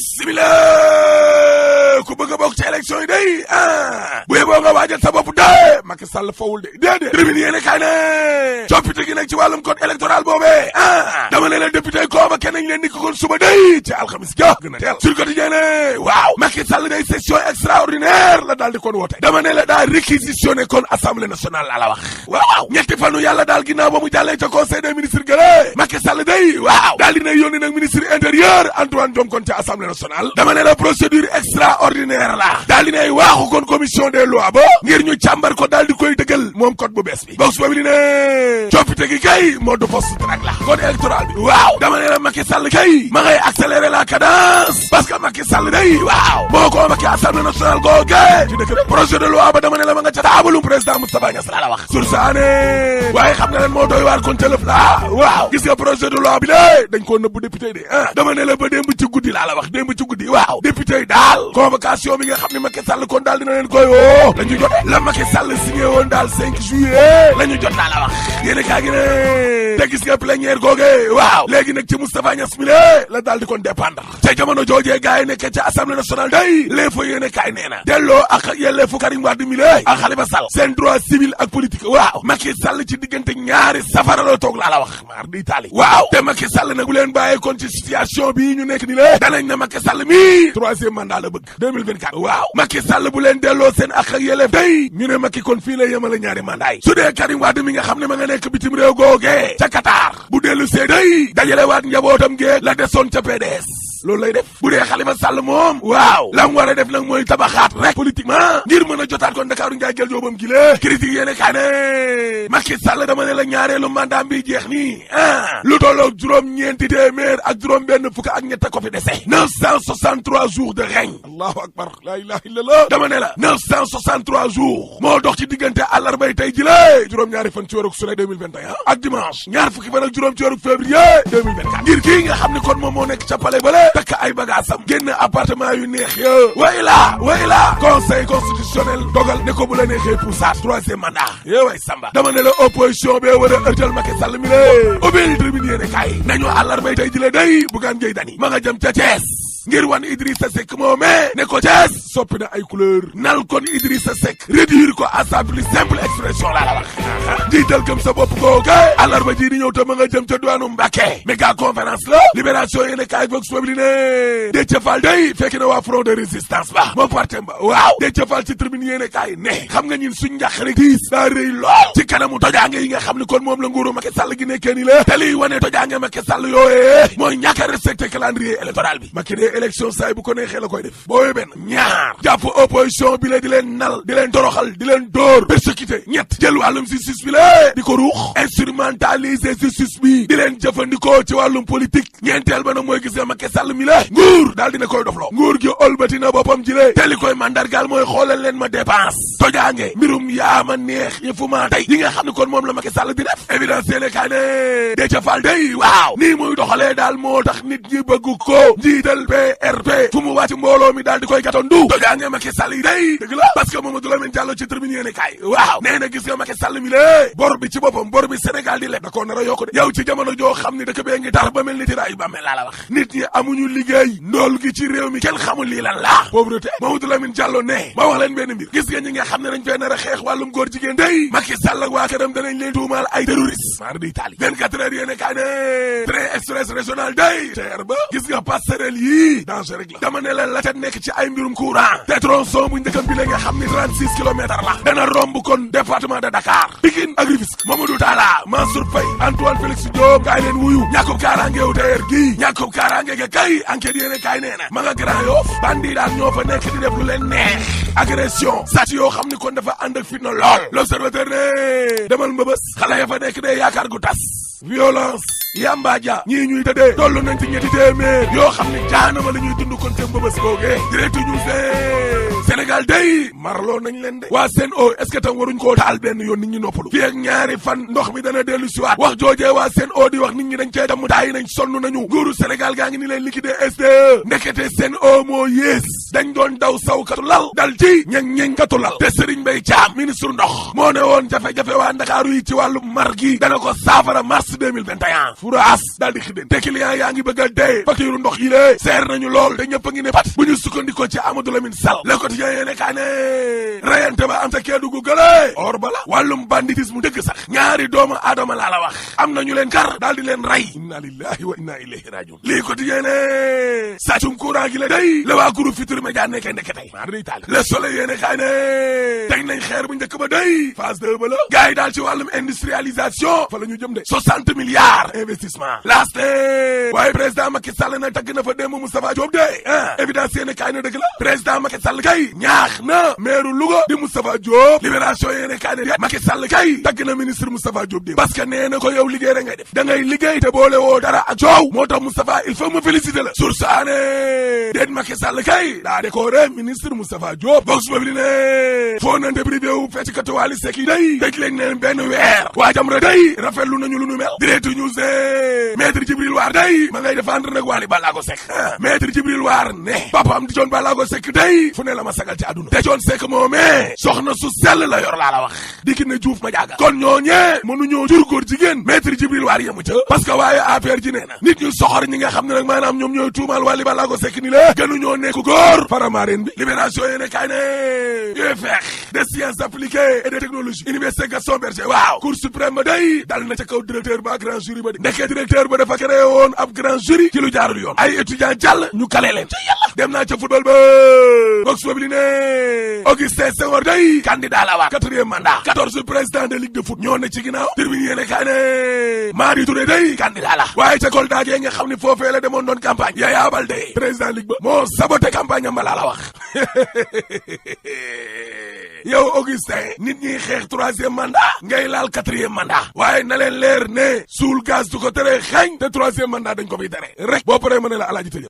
bismillah ku bëgg a bokk ci élection yi day bu yeboo nga waajal sa bopp de Macky Sall fawul de déedéet tribune yéene kaay ne coppite gi nag ci wàllum code électoral boobee dama ne la député convoqué nañ leen ni ko kon suba day ci alxamis ja gën a teel sur quotidien ne waaw Macky Sall day session extraordinaire la daal di kon woote dama ne la daa réquisitionné kon assemblée nationale la wax waaw ñetti fanu yàlla daal ginnaaw ba mu jàllee ca conseil des ministres gële Macky Sall day waaw daal dina yónni nag ministre intérieur Antoine Diome kon ca assemblée nationale dama ne la procédure extraordinaire la daal dinay waaxu kon commission des lois ba ngir ñu càmbar ko daal di koy dëggal moom code bu bees bi box boobu di ne coppite gi kay moo du poste track la code électoral bi waaw dama ne la Macky Sall kay ma ngay accélérer la cadence parce que Macky Sall day waaw moo ko Macky assemblée nationale googe ci dëkk projet de loi ba dama ne la ma nga ca taabalum président Moustapha Niasse la wax sur sa année waaye xam nga leen moo doy waar kon ca lëf la waaw gis nga projet de loi bi lé dañ koo nëbb député de dama ne la ba démb ci guddi laa la wax démb ci guddi waaw député yi daal convocation bi nga xam ne Macky Sall kon daal dina leen koy woo la ñu jote la Macky Sall signé woon daal 5 juillet la ñu jot laa la wax yéen kaa gi ne te gis nga plénière googe waaw léegi nag ci Moustapha Niasse mi la daal di kon dépendre ca jamono joojee gars yi nekk ca assemblée nationale day l'info yéen kaay nee na delloo ak yelleefu Karim Wade mi ak Khalifa Sall seen droit civil ak politique waaw Macky Sall ci diggante ñaari safara la toog laa la wax maar di taali waaw te Macky Sall nag bu leen bàyyee kon ci situation bii ñu nekk ni la danañ na Macky Sall mi 3e mandat la bëgg 2024 waaw Macky Sall bu leen delloo seen ak yelleef day ñu ne Macky kon fii lay yemale ñaari mandat yi su dee Karim Wade mi nga xam ne ma nga nekk bitim réew googee ca Qatar bu dellu see day dajale waat njabootam gee la desoon ca PDS loolu lay def bu dee Khalifa Sall moom waaw lam war a def nag mooy tabaxaat rek politiquement ngir mën a jotaat kon Dakaaru njaay jël joobam gi la critique yéene kaa ne Macky Sall dama ne la ñaareelu mandat bi jeex nii lu tolloog juróom-ñeenti téeméer ak juróom-benn fukk ak ñett ko fi dese 963 jours de règne allahu akbar la ilaha illallah dama ne la 963 jours moo dox ci diggante àllarbay tey ji la juróom-ñaari fan ci weeru Juillet 2021 ak dimanche ñaar fukki fan ak juróom ci weeru février 2024 ngir kii nga xam ne kon moom moo nekk ca palais bale takk ay bagaasam génn appartement yu neex ya way la conseil constitutionnel dogal ne ko bu la neexee poussaat 3e mandat way samba dama ne la opposition bee war a ërtal Macky Sall mi lé ubbil tribune yéene kaay nañu àllarbay tey ji la day Bougane Gueye Dany ma nga jëm ca Thiès ngir wan Idrissa Seck moomee ne ko Thiès soppi na ay couleur nal kon Idrissa Seck réduire ko à sa plus simple expression laa la wax jiital gëm sa bopp googa àllarba ji di ñëw te ma nga jëm ca duwaanu Mbacké méga conférence la libération yéene kaay vox populi ne Déthié Fall day fekk na waa front de résistance ba moom partem ba waaw Déthié Fall ci tribune yéene kaay ne xam nga ñun suñ njàq rek diis daa rëy lool ci kanamu tojaange yi nga xam ni kon moom la nguuru Macky Sall gi nekkee ni la te liy wane tojaange Macky Sall yooyee mooy ñàkk a respecté calendrier électoral bi élection saay bu ko neexee la koy def booy benn ñaar jàpp opposition bi la di leen nal di leen toroxal di leen dóor persécuté ñett jël wàllum justice bi la di ko ruux instrumentaliser justice bi di leen jëfandikoo ci wàllum politique ñeenteel ba nag mooy gis nga Macky Sall mi la nguur daal dina koy dofloo nguur gi olbati na boppam ji le te li koy mandargaal mooy xoolal leen ma dépense tojaange mbirum yaama neex yëfu maa tey yi nga xam ne kon moom la Macky Sall di def évidence yéene kaay ne Déthié Fall day waaw nii muy doxalee daal moo tax nit ñi bëgg ko njiital PRP fu mu wàcc mbooloo mi daal di koy gatondu tojaange Macky Sall yi day dëgg la parce que Mamadou Lamine Diallo ci tribune yéene kaay waaw nee na gis nga Macky Sall mi lée bor bi ci boppam bor bi Sénégal di leb da koo nar a yokku de yow ci jamono joo xam ni dëkk bee ngi tar ba mel ni tiraayu ba mel laa la wax nit ñi amuñu liggéey ndool gi ci réew mi kenn xamul lii lan la pauvreté Mamadou Lamine Diallo ne ma wax leen benn mbir gis nga ñi nga xam ne dañ fee nar a xeex wàllum góor jigéen day Macky Sall ak waa këram danañ leen tuumaal ay terroriste mar di Italie 24 heures yéene kaay ne train express régional day TER ba gis nga passerelle yii danger rek la dama ne la ca nekk ci ay mbirum courant te tronçon bu njëkkam bi la nga xam ni 36 kilomètres la dana romb kon département de Dakar Pikine ak Rufisque Mamadou Talla Mansour Faye Antoine Félix Diop kaay leen wuyu ñàkkub kaaraangeew TER gii ñàkkub kaaraange ga kay enquête yéene kaay nee na ma nga Grand Yoff bandi daal ñoo fa nekk di def lu leen neex agression sàcc yoo xam ni kon dafa ànd ak fitna lool l'observateur ne demal mbëbës xale ya fa nekk de yaakaar gu tas violence yamba ja ñii ñuy tëddee toll nañ ci ñetti téeméer yoo xam ne jaanama la ñuy dund kon te mbëbës googee direct news Sénégal day marloo nañ leen de waa SEN'EAU est-ce que tam waruñ koo taal benn yoon nit ñi noppalu fii ak ñaari fan ndox mi dana dellu siwaat wax joojee waa SEN'EAU di wax nit ñi dañ cee damm tàyyi nañ sonn nañu nguuru Sénégal gaa ngi ni leen liquider SDE ndekete SEN'EAU moo yées dañ doon daw sawkatu lal dal ci ñeng katu lal te Serigne Mbaye Thiam ministre ndox moo ne woon jafe-jafe waa Ndakaaru yi ci wàllu mar gi dana ko saafara mars 2021 furaas daal di xideen te client yaa ngi bëgg a dee facture ndox yi lée seer nañu lool te ñëpp a ngi ne pat bu ñu sukkandikoo ci Amadou Lamine Sall Le Quotidien yéene kaa ne rayante ba am ta Kédougou gële or bala wàllum banditisme dëgg sax ñaari doomu aadama laa la wax am na ñu leen kar daal di leen ray inna lillahi wa inna ilayhi rajiun lii Quotidien ne sàccum courant gi la day la waa groupe Futurs Médias nekkee ndeke tey maa day taal Le Soleil yéene kaa ne teg nañ xeer bu njëkk ba day phase 2 ba la gars yi daal ci wàllum industrialisation fa la ñu jëm de 60 milliards investissement laaste waaye président Macky Sall na tagg na fa démb Moustapha Diop de évidence yéene kaay na dëgg la président Macky Sall kay ñaax na maire Louga di Moustapha Diop libération yéene kaay na Macky Sall kay tagg na ministre Moustapha Diop de parce que nee na ko yow liggéey rek ngay def da ngay liggéey te boole woo dara ak coow moo tax Moustapha il faut me féliciter la source aane déet Macky Sall kay daa décoré ministre Moustapha Diop box boobu li ne foo nante privé wu fecc katuwaali sek yi day dëj leen neen benn weer waa Jamra day rafetlu nañu lu nu mel Direct News ne maître Djibril War day ma ngay défendre nag Wally Ballago Seck maître Djibril War ne papaam di Thione Ballago Seck day fu ne la ma sagal ci àdduna te Thione Seck moomee soxna su sell la yor laa la wax dikki ne Diouf ma jaaga kon ñooñee mënuñoo jur góor jigéen maître Djibril War yemu ca parce que waaye affaire ji nee na nit ñu soxor ñi nga xam ne nag maanaam ñoom ñooy tuumal Wally Ballago Seck ni la gënuñoo nekk góor faramareen bi libération yéene kaay ne UFR des sciences appliquées et de technologie université Gaston Berger waaw cour suprême ba day dal na ca kaw directeur ba grand jury ba de ndekkee directeur ba dafa créé woon ab grand jury ci lu jaarul yoon ay étudiants jàll ñu kale leen ca yàlla dem naa ca football ba box boobu ne Augustin Senghor day candidat la waat 4e mandat 14 président de ligue de foot ñoo ne ci ginnaaw tribune yéene kaay ne Madi Touré day candidat la waaye ca Kolda gee nga xam ne foofee la demoon doon campagne Yaya Baldé président ligue ba moo saboté campagne am balaa la wax yow Augustin nit ñi xeex 3e mandat ngay laal 4e mandat waaye na leen leer ne suul gaz du ko tere xeeñ te 3e mandat dañ ko fiy tere rek boo paree ma ne la alaaji tëjë